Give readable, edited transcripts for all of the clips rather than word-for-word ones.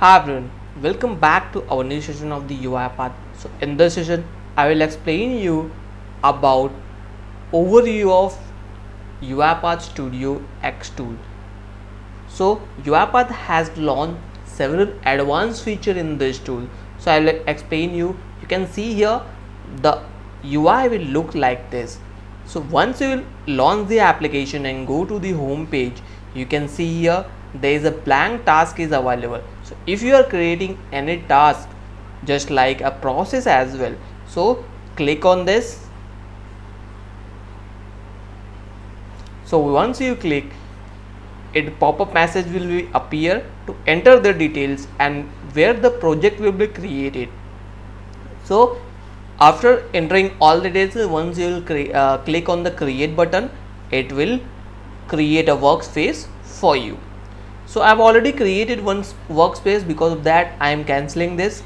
Hi everyone, welcome back to our new session of the UiPath. So in this session, I will explain you about overview of UiPath Studio X tool. So UiPath has launched several advanced features in this tool. So I will explain you. You can see here the UI will look like this. So once you will launch the application and go to the home page, you can see here there is a blank task is available. So if you are creating any task just like a process as well, so click on this. So once you click, it pop-up message will be appear to enter the details and where the project will be created. So after entering all the details, once you will click on the create button, it will create a workspace for you. So I have already created one workspace, because of that I am cancelling this.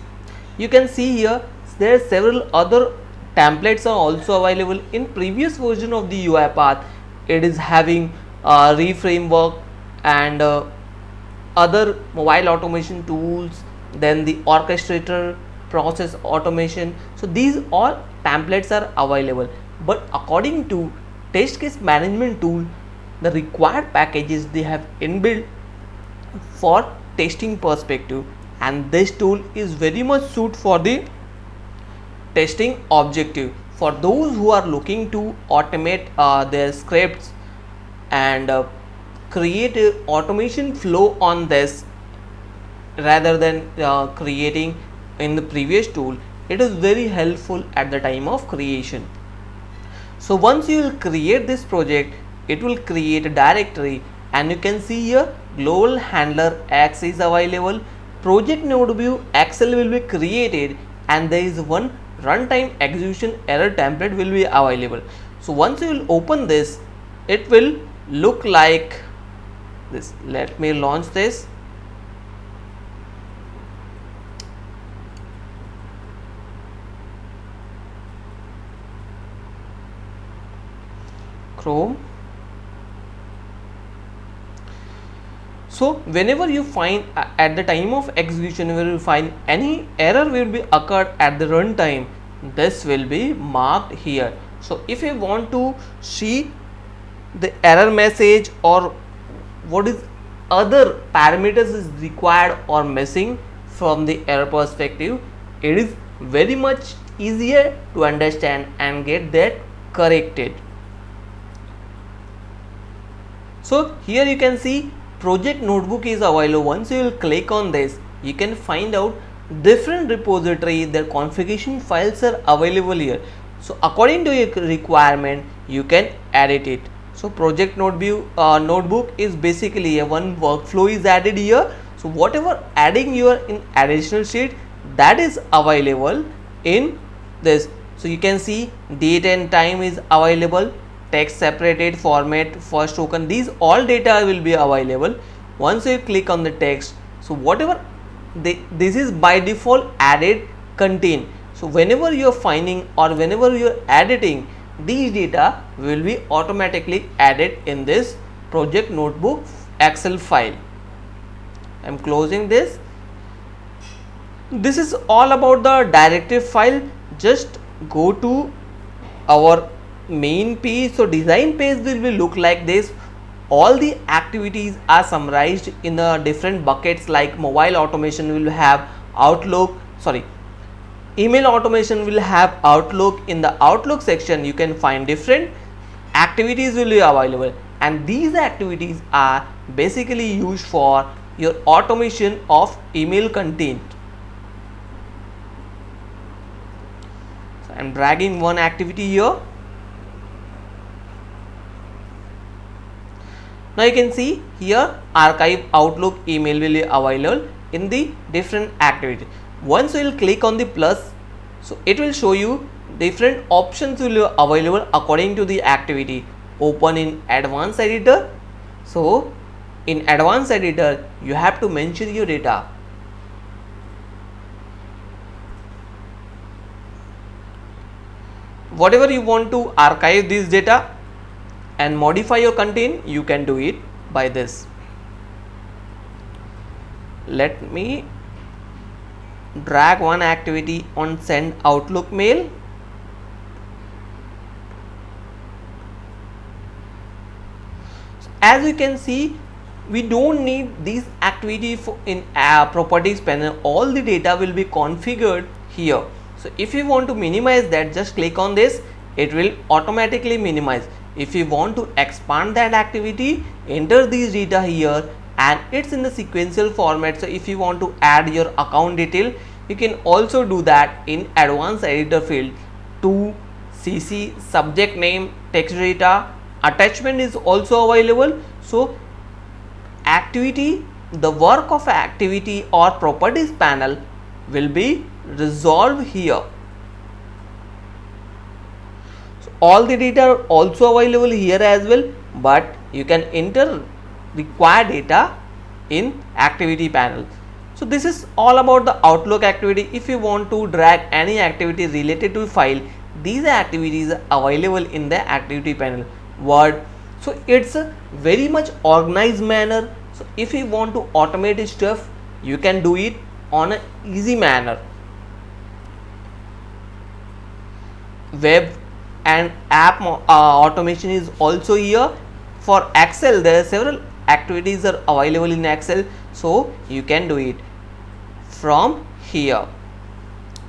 You can see here there are several other templates are also available. In previous version of the UiPath, it is having reframework and other mobile automation tools, then the orchestrator, process automation. So these all templates are available, but according to test case management tool, the required packages they have inbuilt for testing perspective, and this tool is very much suit for the testing objective. For those who are looking to automate their scripts and create a automation flow on this rather than creating in the previous tool, it is very helpful at the time of creation. So once you will create this project, it will create a directory, and you can see here global handler X is available, project node view XL will be created, and there is one runtime execution error template will be available. So once you will open this, it will look like this. Let me launch this. Chrome. So whenever you find at the time of execution, where you find any error will be occurred at the runtime, this will be marked here. So if you want to see the error message or what is other parameters is required or missing from the error perspective, it is very much easier to understand and get that corrected. So here you can see project notebook is available. Once you will click on this, you can find out different repository, their configuration files are available here. So according to your requirement, you can edit it. So project notebook is basically a one workflow is added here. So whatever adding you are in additional sheet, that is available in this. So you can see date and time is available, text separated format, first token, these all data will be available. Once you click on the text, so whatever this is by default added contain. So whenever you are finding or whenever you are editing, these data will be automatically added in this project notebook Excel file. I am closing this. This is all about the directive file. Just go to our main page. So design page will be look like this. All the activities are summarized in the different buckets, like mobile automation will have Outlook, email automation will have Outlook. In the Outlook section, you can find different activities will be available, and these activities are basically used for your automation of email content. So I am dragging one activity here. Now you can see here archive Outlook email will be available in the different activity. Once you will click on the plus, so it will show you different options will be available according to the activity. Open in advanced editor. So in advanced editor, you have to mention your data. Whatever you want to archive this data and modify your content, you can do it by this. Let me drag one activity on send Outlook mail. As you can see, we don't need these activity in properties panel. All the data will be configured here. So if you want to minimize that, just click on this, it will automatically minimize. If you want to expand that activity, enter these data here, and it's in the sequential format. So if you want to add your account detail, you can also do that in advanced editor field. To CC subject name, text data, attachment is also available. So activity, the work of activity or properties panel will be resolved here. So all the data are also available here as well, but you can enter required data in activity panel. So this is all about the Outlook activity. If you want to drag any activity related to file, these activities are available in the activity panel. Word. So it's a very much organized manner. So if you want to automate stuff, you can do it on an easy manner. Web and app automation is also here. For Excel, there are several activities are available in Excel, so you can do it from here.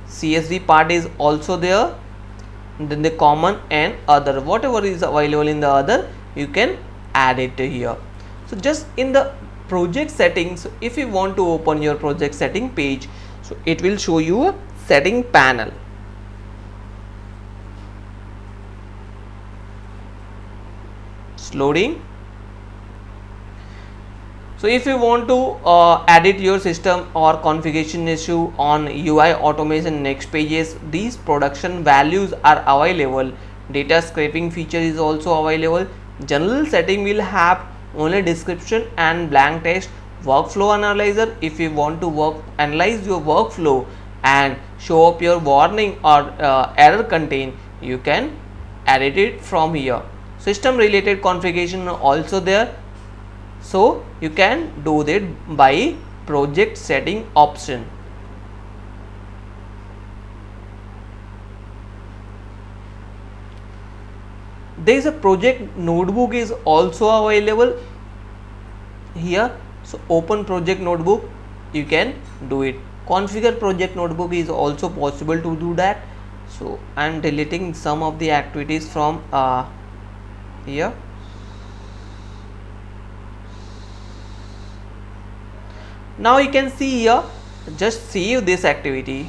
CSV part is also there. Then the common and other, whatever is available in the other, you can add it here. So just in the project settings, if you want to open your project setting page, so it will show you a setting panel. It's loading. So if you want to edit your system or configuration issue on UI automation next pages, these production values are available. Data scraping feature is also available. General setting will have only description and blank text. Workflow analyzer, if you want to analyze your workflow and show up your warning or error contain, you can edit it from here. System related configuration also there. So you can do that by project setting option. There is a project notebook is also available here. So open project notebook, you can do it. Configure project notebook is also possible to do that. So I am deleting some of the activities from here. Now you can see here, just save this activity.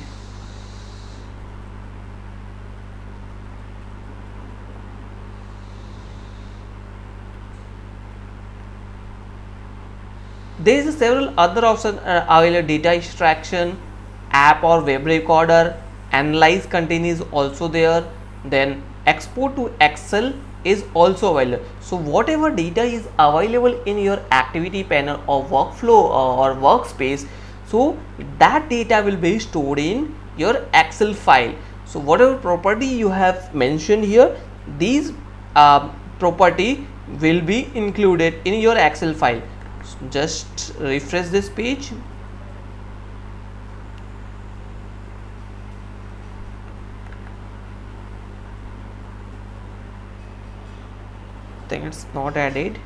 There is several other options available. Data extraction, app or web recorder, analyze content is also there. Then export to Excel is also available. So whatever data is available in your activity panel or workflow or workspace, so that data will be stored in your Excel file. So whatever property you have mentioned here, these property will be included in your Excel file. So just refresh this page. I think it's not added.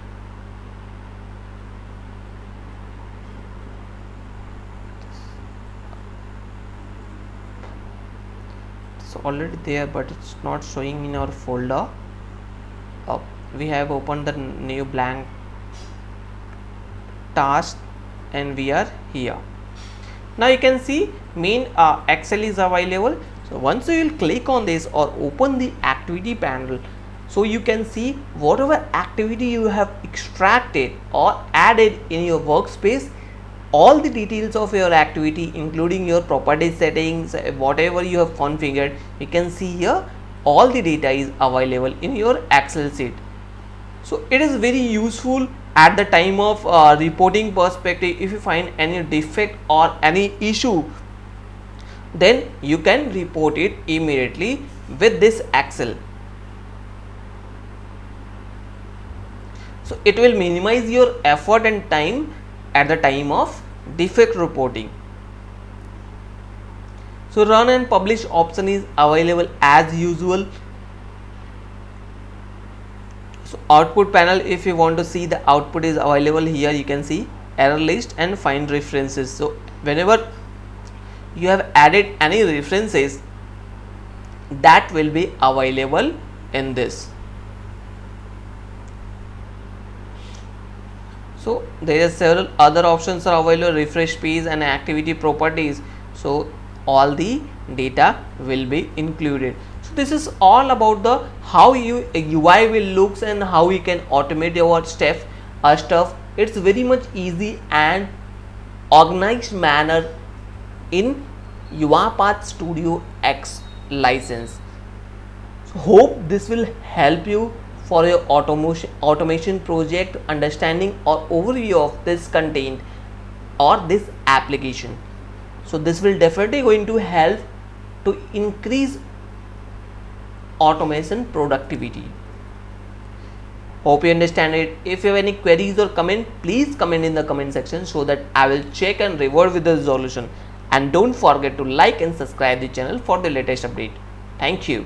It's already there, but it's not showing in our folder. We have opened the new blank task and we are here. Now you can see main Excel is available. So once you will click on this or open the activity panel, so you can see whatever activity you have extracted or added in your workspace, all the details of your activity including your property settings, whatever you have configured, you can see here all the data is available in your Excel sheet. So it is very useful at the time of reporting perspective. If you find any defect or any issue, then you can report it immediately with this Excel. So it will minimize your effort and time at the time of defect reporting. So run and publish option is available as usual. So output panel, if you want to see the output is available here, you can see error list and find references. So whenever you have added any references, that will be available in this. So there are several other options are available, refresh page and activity properties. So all the data will be included. So this is all about the how UI will looks and how you can automate your stuff. It's very much easy and organized manner in UiPath Studio X license. So hope this will help you for your automation project, understanding or overview of this content or this application. So this will definitely going to help to increase automation productivity. Hope you understand it. If you have any queries or comment, please comment in the comment section so that I will check and revert with the resolution. And don't forget to like and subscribe the channel for the latest update. Thank you.